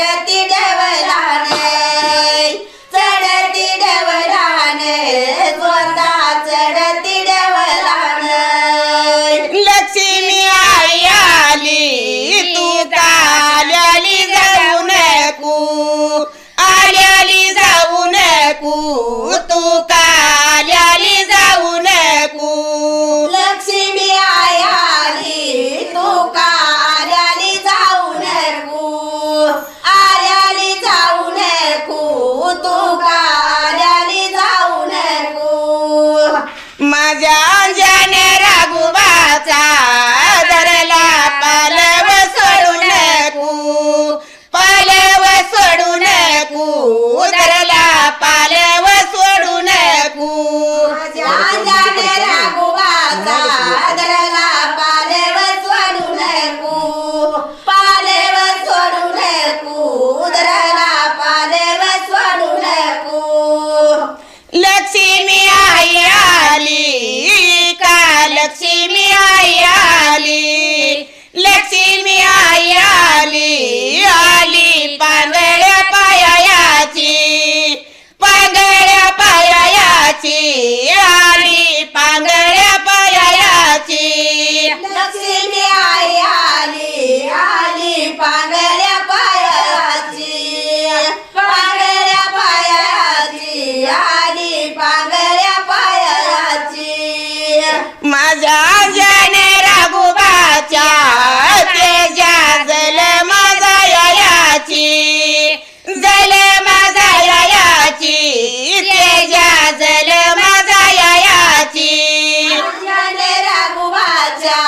चढती डवलाने स्वतः चढती डवलाने लक्ष्मी आई आली तू आल्याली जाऊ नको आल्याली जाऊ नको तू आल्याली जाऊ नको लक्ष्मी आई आली तू आल्याली जाऊ नको आल्याली जाऊ नको तू आल्याली जाऊ नको माझ्या अंजने राघुबाचा धरला पालव सोडू नको पालव सोडू नको धरला पालव सोडू नको जाने राघुबाचा धरला पालेव सोडू नको पालेव सोडू नको धरला पालेव सोडू नको लक्ष्मी आई आली का लक्ष्मी आई आली लक्ष्मी आई आली आली पांगळ्या पायाची पांगळ्या पायाची आली पांगळ्या पायाची लक्ष्मी आई आली आली पांगळ्या पायाची पांगळ्या पायाची आली पांगळ्या पायाची माझ्या अंजने राघुबाच्या तेजा जल माझा याची जल माझा याची तेजा जल माझा याची जाने राघुबाच्या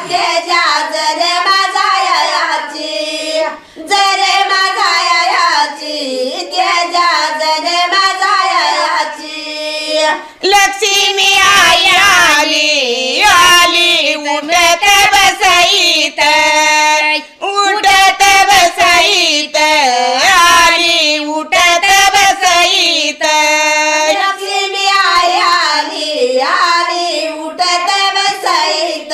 तेजा जरे माझा याची जरे माझा याची तेजा जरे माझा याची लक्ष्मी आई आली आली उठत बसईत उठत बसईत आली उठत बसईत लक्ष्मी आई आली आली उठत बसईत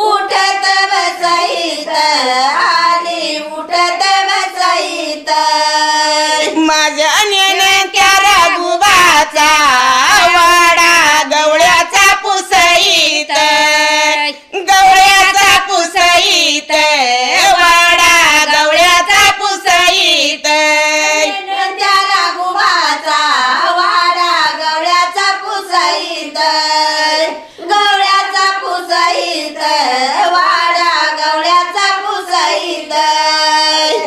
उठत बसईत आली उठत बसईत माझ्या नेणक्या राघुबाचा वाडा गवळ्याचा पुसईत गवळ्याचा पुसईत वाडा गवळ्याचा पुसईत त्या राघुबाचा वाडा गवळ्याचा पुसईत गवळ्याचा पुसईत वाडा गवळ्याचा पुसईत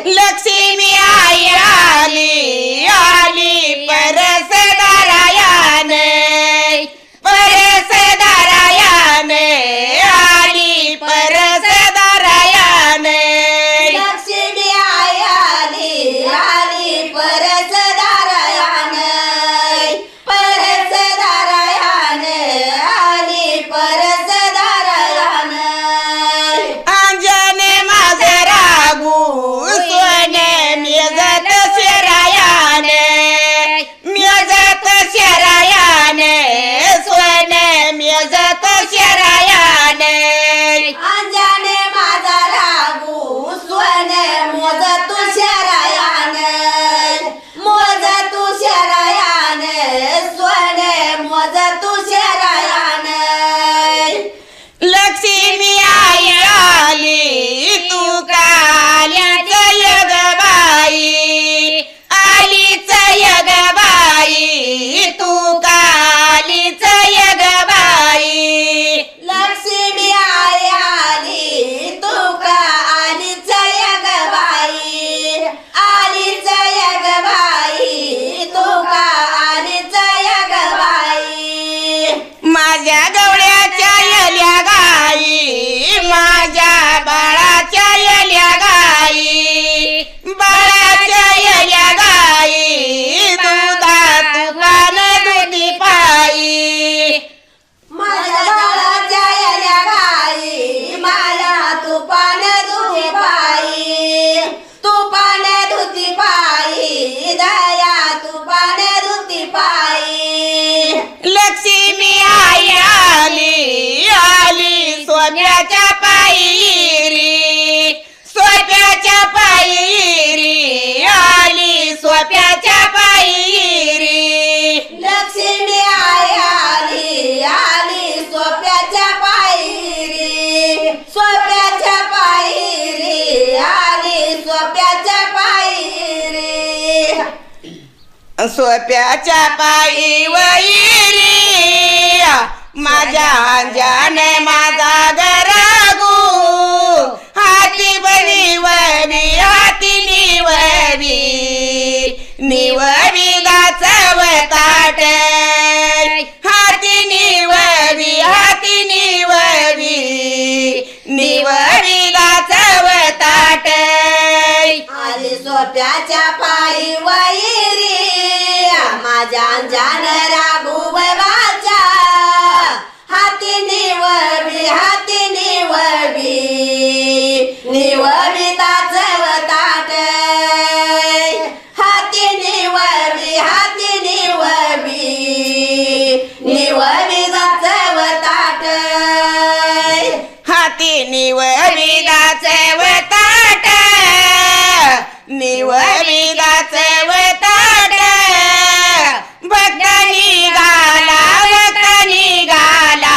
लक्ष्मी आई आली आली परस दारायाने परस दारायाने आली परस दारायाने लक्ष्मी आई आली आली परस दारायाने आली परस दारायाने अंजने माझे राघू सोने मेजत शेरायाने मेजत शेरायाने सोने मेजत शेरायाने अंजने माझा राघू सोने मोज तू शरायाने मोज तू शरायाने सोने मोज तू शरायाने लक्ष्मी आई आली तू आलीच यगबाई आलीच यगबाई तू आलीच यगबाई लक्ष्मी आई आली तू का आलीच यगबाई आलीच यगबाई तू का आलीच यगबाई माझ्या गवळ्याच्या येल्या गाई माझ्या बाळाच्या येल्या गाई बाळाच्या येल्या गाई दुधा तुपान दुधी पाई माझ्या बाळाच्या येल्या गाई माझ्या तुपाने धुती पायी तुपाने धुती पायी दया तुपाने धुती पायी लक्ष्मी आई आली आली सोन्याच्या पायरी सोप्याच्या पायरी सोप्याच्या पायी वैरी माझ्या अंजाने माझा गरागू हाती बनी वरी हाती निवरी निवरीला चवताट हाती निवरी निवरीला चवताट आली सोप्याच्या पायी वैरी माझ्या अंजान राघुबाच्या हाती निवरी निवरिता चवताट हाती निवरी निवरिता चवताट हाती निवरीला चवताट निवरीला चवताट भक्त निघाला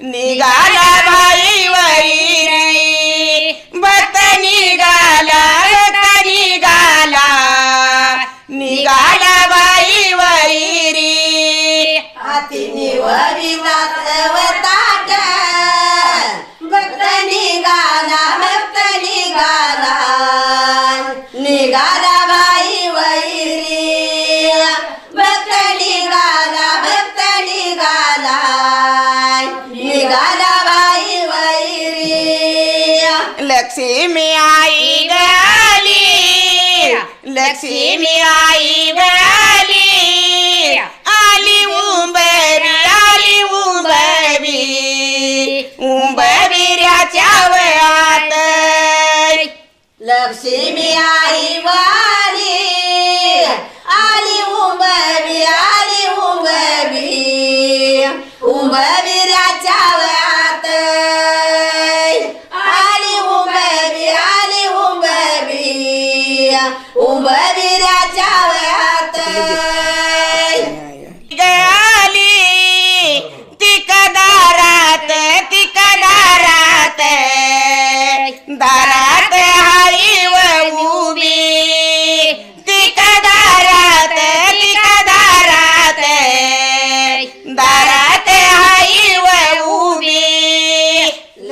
निघाला बाई वैरी भक्त निघाला निघाला बाई वैरी हाती निवरिता चवताट भक्त निघाला निघाला बाई वैरी भक्त निघाला निघाला बाई वैरी लक्ष्मी आई गली लक्ष्मी आई गली आली उंबरीच्या वयात लक्ष्मी आई वाली आली उंबरीच्या वयात आली उंबरीच्या वयात गली तिकदारात दारात हाई व उभी तिकदारात दारात हाई व उभी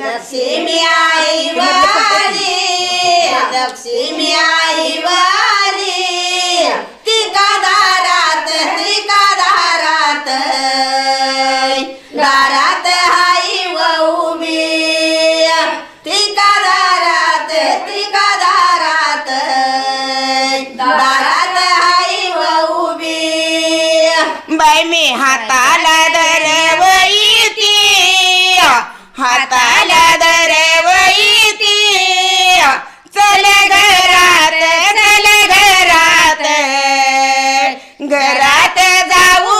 लक्ष्मी आई वाली तिकदारात दारात हाई व उभी तिकदारात दारात हाई व उभी बाई मी हाताला धरवईती चल घरात जाऊ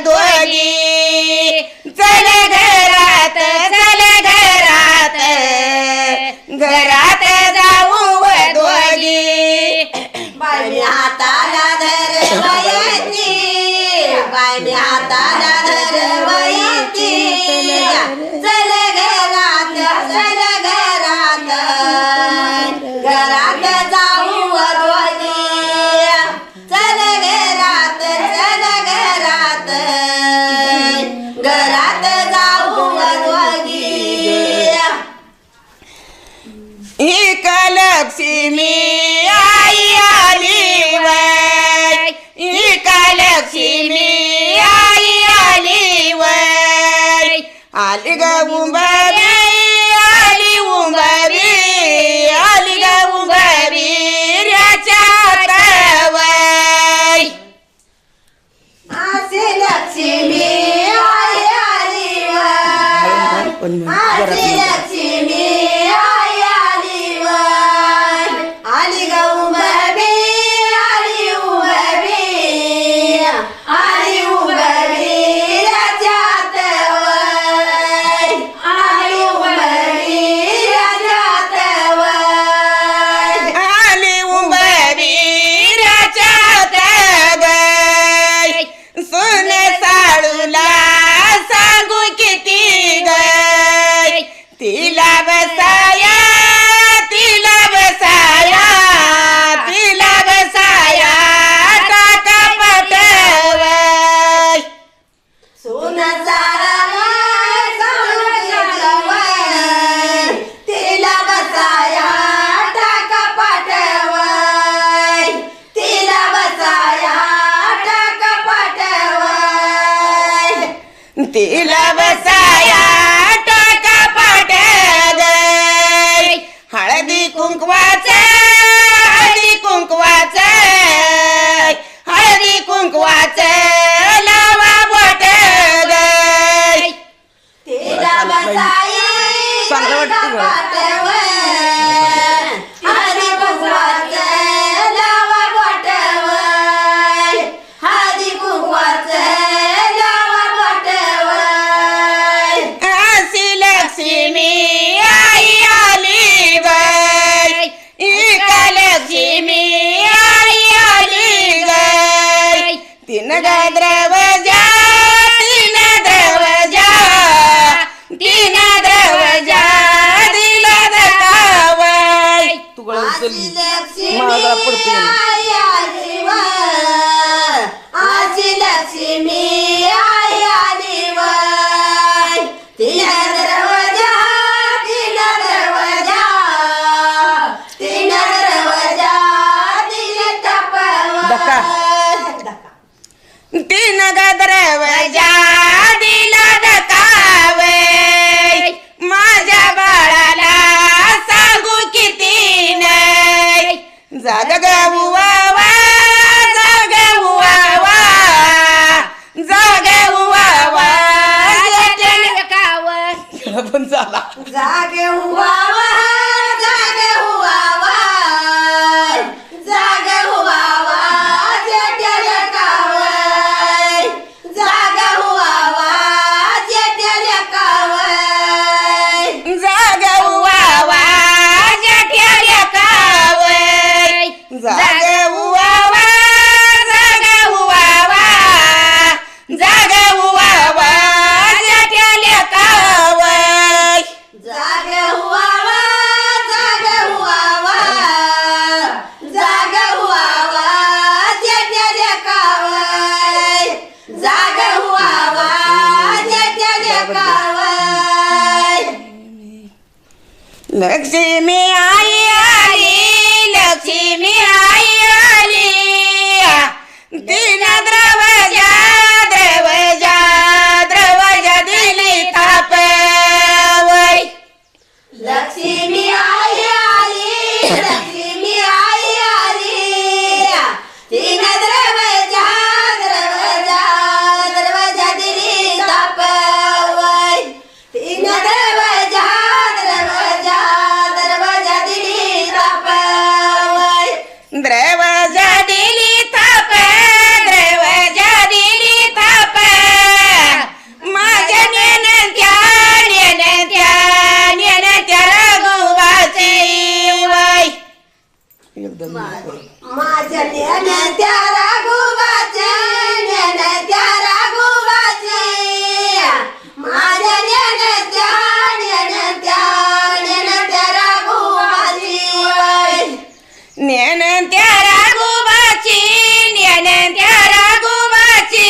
दोघी चल घरात जाऊ दोघी बाई हाताला धरवईती चल घरात जाऊ दोघी चल घरात जाऊ दोघी ही लक्ष्मी आई आली वै ही लक्ष्मी आई आली वै आली ग उंबरी आली ग उंबरी राच्यात वै आसे लक्ष्मी आई आली वै आसे लक्ष्मी आई आली वै आली ग उंबरी आली उंबरी राच्यात वै तिला बसाया टाका पाट गय हळदी कुंकवाच हळदी कुंकवाच हळदी कुंकवाच लावा बोट गय तिला बसाई चांगलं वाटतं गं. पाटावर हळदी कुंकवाचं लावा बोटावर हळदी कुंकवाचं लावा बोटावर अशी लक्ष्मी आई आली गय इका लक्ष्मी आई आली गय तीन द्रवजा तीन द्रवजा तीन द्रवजा दिला दकावय तू आशी लक्ष्मी महागा पडते. आई आली वर आशी लक्ष्मी आई आली वर तिला दरवाजा तिला दरवाजा तिला दरवाजा तिला धक्का. टपावर तीन द्रवजा दिला दकावय माझ्या बाळाला सांगू किती नाही जाग गवावा जाग उवावा जाग उवावा पण झाला जागे हुवावा जागे हुवावा जागे हुवावा जेट्याला कावय जागे हुवावा जेट्याला कावय जाग उवावा जठ्याला कावय जाग उवावा जाग उवावा जाग उवावा जठ्याला कावय जागे हुवावा जागे हुवावा जागे हुवावा जेट्याला कावय जागे हुवावा जेट्याला कावय लक्ष्मी आई आली लक्ष्मी आई आली तीन द्रवजा द्रवजा द्रवजा दिली तापवय लक्ष्मी आई आली लक्ष्मी आई आली तीन दरवाजा दरवाजा दरवाजा दिली तापवय तीन दरवाजा दरवाजा दरवाजा दिली तापवय द्रवजा दिली थाप द्रवजा दिली थाप माझ्या नेनत्या रघुवाची वय एकदम माझ्या नेत्या राघुवाचे नेत्या राघुवाचे माझ्या नेत्या राघुवाची वय नेनत्या रघुवाची नेनत्या रघुवाची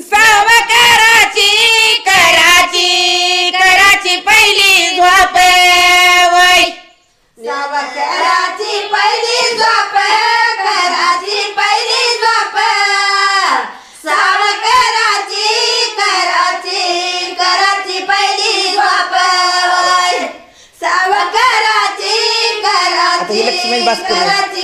सावकाराची कराची पहिली झोप वय सावकाराची पहिली झोप कराची पहिली झोप सावकाराची कराची पहिली झोप सावकाराची आता ही लक्ष्मी बस करू. कराची